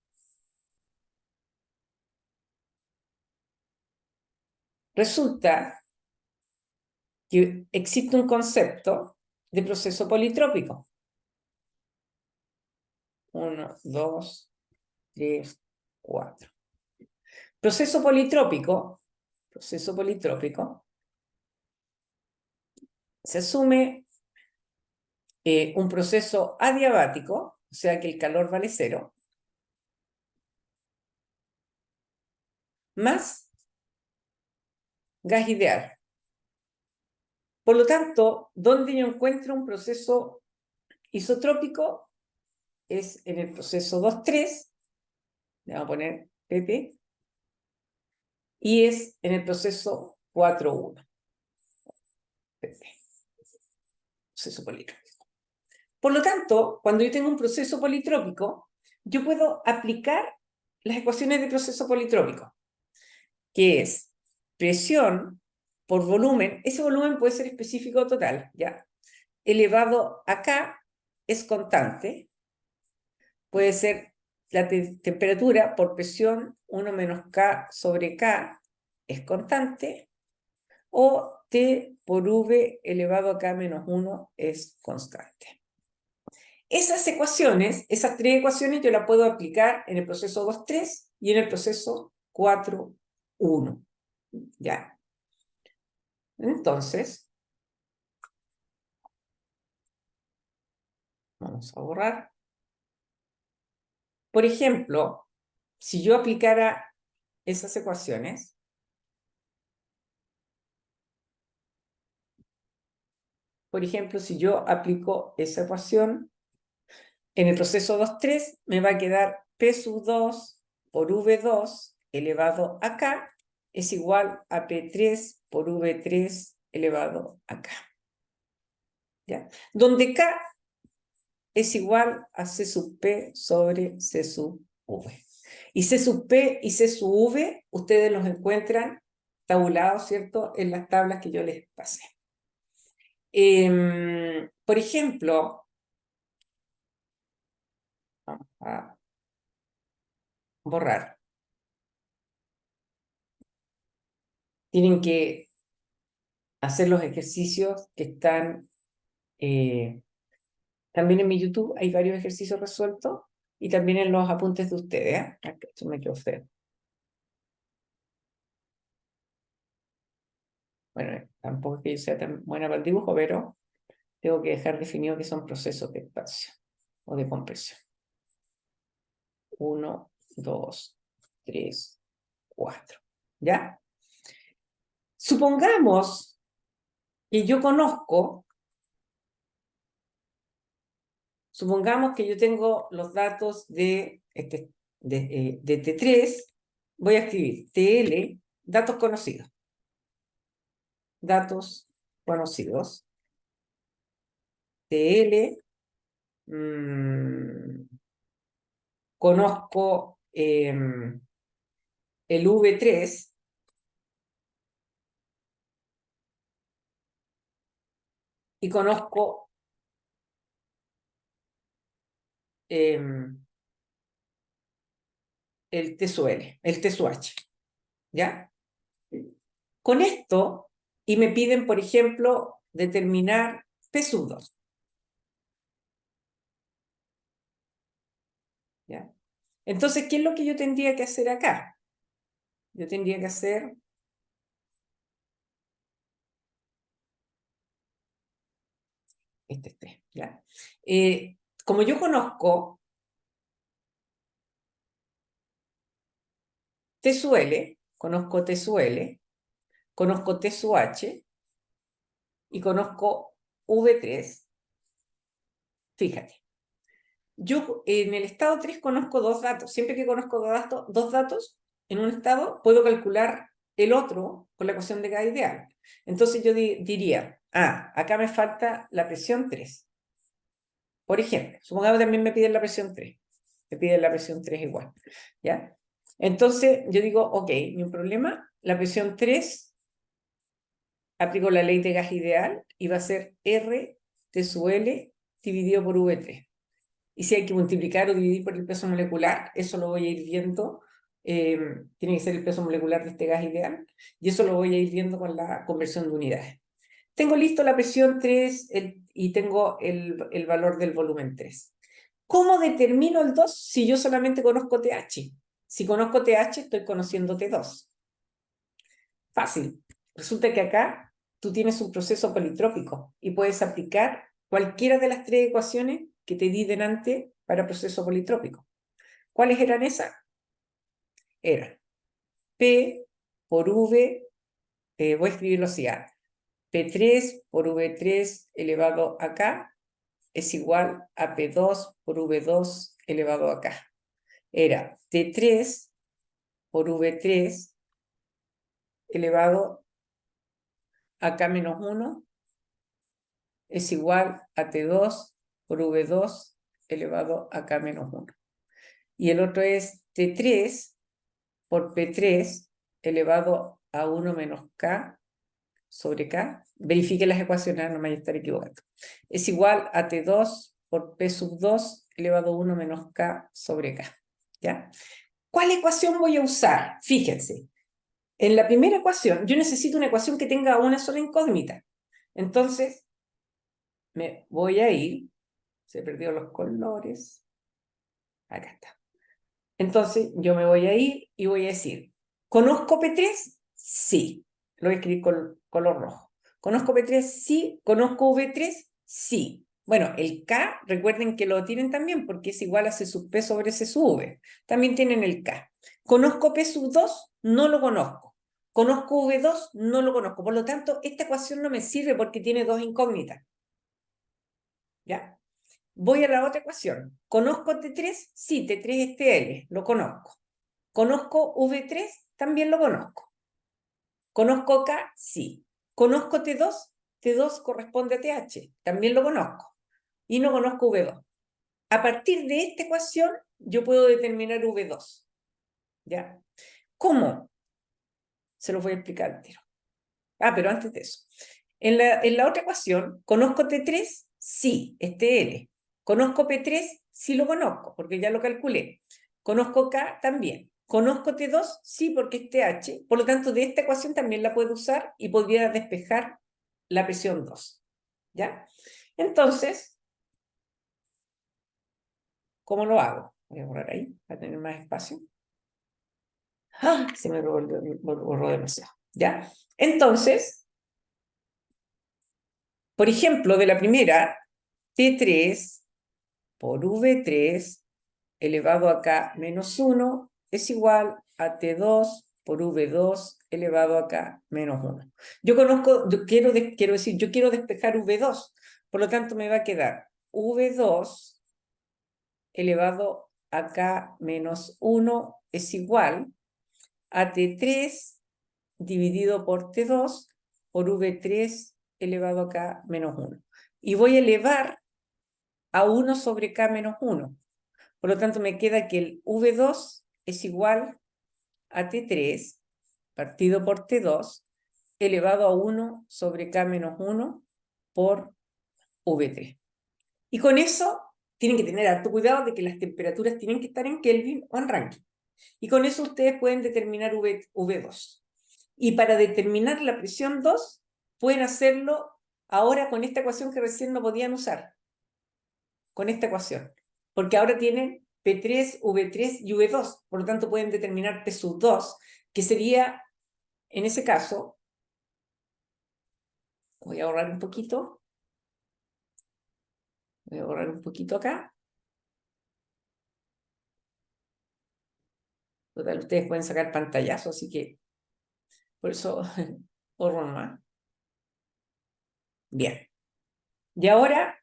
resulta que existe un concepto de proceso politrópico. 1, 2, 3, 4. Proceso politrópico se asume un proceso adiabático, o sea que el calor vale 0, más gas ideal. Por lo tanto, donde yo encuentro un proceso isotrópico es en el proceso 2,3, le vamos a poner PP, y es en el proceso 4,1. Proceso politrópico. Por lo tanto, cuando yo tengo un proceso politrópico, yo puedo aplicar las ecuaciones de proceso politrópico, que es presión por volumen, ese volumen puede ser específico o total, ¿ya? Elevado a K es constante, puede ser la temperatura por presión 1 menos K sobre K es constante, o T por V elevado a K menos 1 es constante. Esas ecuaciones, esas tres ecuaciones, yo las puedo aplicar en el proceso 2.3 y en el proceso 4.1. ¿Ya? Entonces, vamos a borrar. Por ejemplo, si yo aplicara esas ecuaciones, por ejemplo, si yo aplico esa ecuación en el proceso 2.3, me va a quedar P sub 2 por V2 elevado a K es igual a P3 por V3 elevado a K. ¿Ya? Donde K es igual a C sub P sobre C sub V. Y C sub P y C sub V, ustedes los encuentran tabulados, ¿cierto?, en las tablas que yo les pasé. Por ejemplo, vamos a borrar. Tienen que hacer los ejercicios que están también en mi YouTube. Hay varios ejercicios resueltos y también en los apuntes de ustedes. Esto me quedó feo. Bueno, tampoco es que yo sea tan buena para el dibujo, pero tengo que dejar definido que son procesos de expansión o de compresión. 1, 2, 3, 4. ¿Ya? Supongamos que yo conozco, supongamos que yo tengo los datos de T3, voy a escribir TL, datos conocidos. Datos conocidos. TL, conozco el V3, y conozco el TSUL, el TSUH, ¿ya? Con esto, y me piden, por ejemplo, determinar P sub 2. ¿Ya? Entonces, ¿qué es lo que yo tendría que hacer acá? Yo tendría que hacer ¿ya? Como yo conozco TSUL, conozco TSUL, conozco TSUH y conozco V3, fíjate. Yo en el estado 3 conozco dos datos. Siempre que conozco dos datos en un estado, puedo calcular el otro con la ecuación de K ideal. Entonces yo diría, acá me falta la presión 3. Por ejemplo, supongamos que también me piden la presión 3. Me piden la presión 3 igual. ¿Ya? Entonces yo digo, ok, ni un problema. La presión 3, aplico la ley de gas ideal y va a ser R T sub L dividido por V3. Y si hay que multiplicar o dividir por el peso molecular, eso lo voy a ir viendo. Tiene que ser el peso molecular de este gas ideal. Y eso lo voy a ir viendo con la conversión de unidades. Tengo listo la presión 3 y tengo el valor del volumen 3. ¿Cómo determino el 2 si yo solamente conozco TH? Si conozco TH, estoy conociendo T2. Fácil. Resulta que acá tú tienes un proceso politrópico y puedes aplicar cualquiera de las tres ecuaciones que te di delante para proceso politrópico. ¿Cuáles eran esas? Eran P por V, voy a escribirlo así, P3 por V3 elevado a K es igual a P2 por V2 elevado a K. Era T3 por V3 elevado a K menos 1 es igual a T2 por V2 elevado a K menos 1. y el otro es T3 por P3 elevado a 1 menos K sobre K. Verifique las ecuaciones, no me vaya a estar equivocando. Es igual a T2 por P sub 2 elevado a 1 menos K sobre K. ¿Ya? ¿Cuál ecuación voy a usar? Fíjense. En la primera ecuación, yo necesito una ecuación que tenga una sola incógnita. Entonces, me voy a ir. Se perdieron los colores. Acá está. Entonces, yo me voy a ir y voy a decir, ¿conozco P3? Sí. Lo voy a escribir con color rojo. ¿Conozco P3? Sí. ¿Conozco V3? Sí. Bueno, el K, recuerden que lo tienen también porque es igual a C sub P sobre C sub V. También tienen el K. ¿Conozco P sub 2? No lo conozco. ¿Conozco V2? No lo conozco. Por lo tanto, esta ecuación no me sirve porque tiene dos incógnitas. ¿Ya? Voy a la otra ecuación. ¿Conozco T3? Sí, T3 es TL, lo conozco. ¿Conozco V3? También lo conozco. ¿Conozco K? Sí. ¿Conozco T2? T2 corresponde a TH, también lo conozco. Y no conozco V2. A partir de esta ecuación, yo puedo determinar V2. ¿Ya? ¿Cómo? Se los voy a explicar al tiro. Pero antes de eso. En la otra ecuación, ¿conozco T3? Sí, es TL. ¿Conozco P3? Sí lo conozco, porque ya lo calculé. ¿Conozco K? También. ¿Conozco T2? Sí, porque es TH. Por lo tanto, de esta ecuación también la puedo usar y podría despejar la presión 2. ¿Ya? Entonces, ¿cómo lo hago? Voy a borrar ahí para tener más espacio. Se me borró demasiado. ¿Ya? Entonces, por ejemplo, de la primera, T3 por V3 elevado a K menos 1 es igual a T2 por V2 elevado a K menos 1. Yo conozco, yo quiero despejar V2, por lo tanto me va a quedar V2 elevado a K menos 1 es igual a T3 dividido por T2 por V3 elevado a K menos 1. Y voy a elevar a 1 sobre K menos 1. Por lo tanto, me queda que el V2 es igual a T3 partido por T2 elevado a 1 sobre K menos 1 por V3. Y con eso tienen que tener harto cuidado de que las temperaturas tienen que estar en Kelvin o en Rankine. Y con eso ustedes pueden determinar V2. Y para determinar la presión 2, pueden hacerlo ahora con esta ecuación que recién no podían usar. Con esta ecuación. Porque ahora tienen P3, V3 y V2. Por lo tanto, pueden determinar P sub 2, que sería, en ese caso, voy a ahorrar un poquito. Voy a ahorrar un poquito acá. Total, ustedes pueden sacar pantallazo, así que por eso ahorro más. Bien. Y ahora,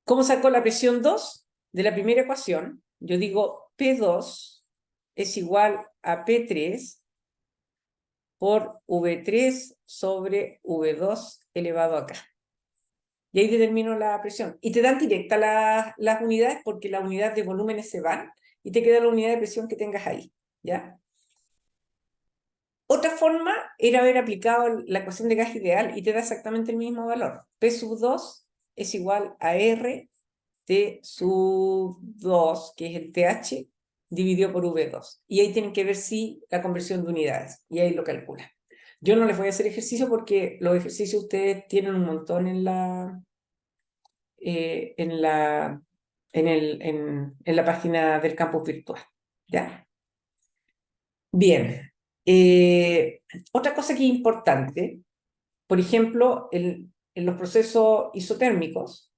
¿cómo saco la presión 2? De la primera ecuación, yo digo P2 es igual a P3 por V3 sobre V2 elevado a K. Y ahí determino la presión. Y te dan directa las unidades porque las unidades de volúmenes se van y te queda la unidad de presión que tengas ahí. ¿Ya? Otra forma era haber aplicado la ecuación de gas ideal y te da exactamente el mismo valor. P sub 2 es igual a R T sub 2, que es el TH, dividido por V2. Y ahí tienen que ver si la conversión de unidades. Y ahí lo calculan. Yo no les voy a hacer ejercicio porque los ejercicios ustedes tienen un montón en la página del campus virtual. ¿Ya? Bien. Otra cosa que es importante, por ejemplo, en los procesos isotérmicos,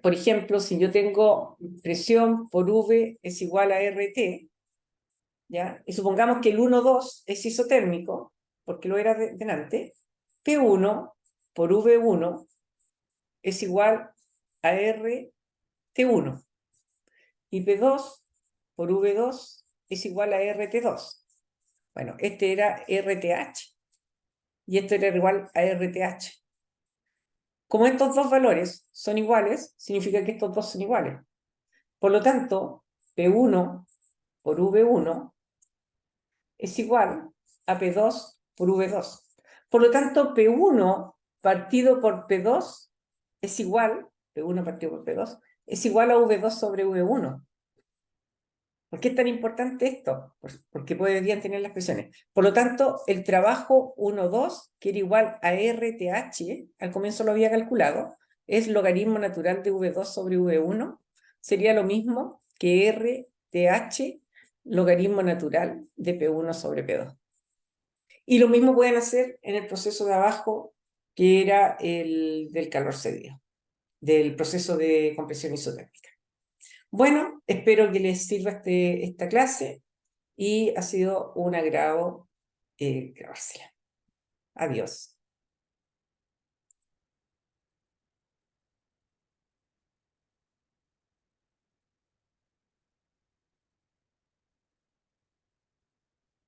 por ejemplo, si yo tengo presión por V es igual a RT, ¿ya? Y supongamos que el 1,2 es isotérmico, porque lo era delante, P1 por V1 es igual a RT1 y P2 por V2 es igual a RT2. Bueno, este era RTH y esto era igual a RTH. Como estos dos valores son iguales, significa que estos dos son iguales. Por lo tanto, P1 por V1 es igual a P2 por V2. Por lo tanto, P1 partido por P2 es igual, P1 partido por P2, es igual a V2 sobre V1. ¿Por qué es tan importante esto? Porque podrían tener las presiones. Por lo tanto, el trabajo 1,2, que era igual a RTH, al comienzo lo había calculado, es logaritmo natural de V2 sobre V1, sería lo mismo que RTH logaritmo natural de P1 sobre P2. Y lo mismo pueden hacer en el proceso de abajo, que era el del calor cedido, del proceso de compresión isotérmica. Bueno, espero que les sirva esta clase y ha sido un agrado grabársela. Adiós.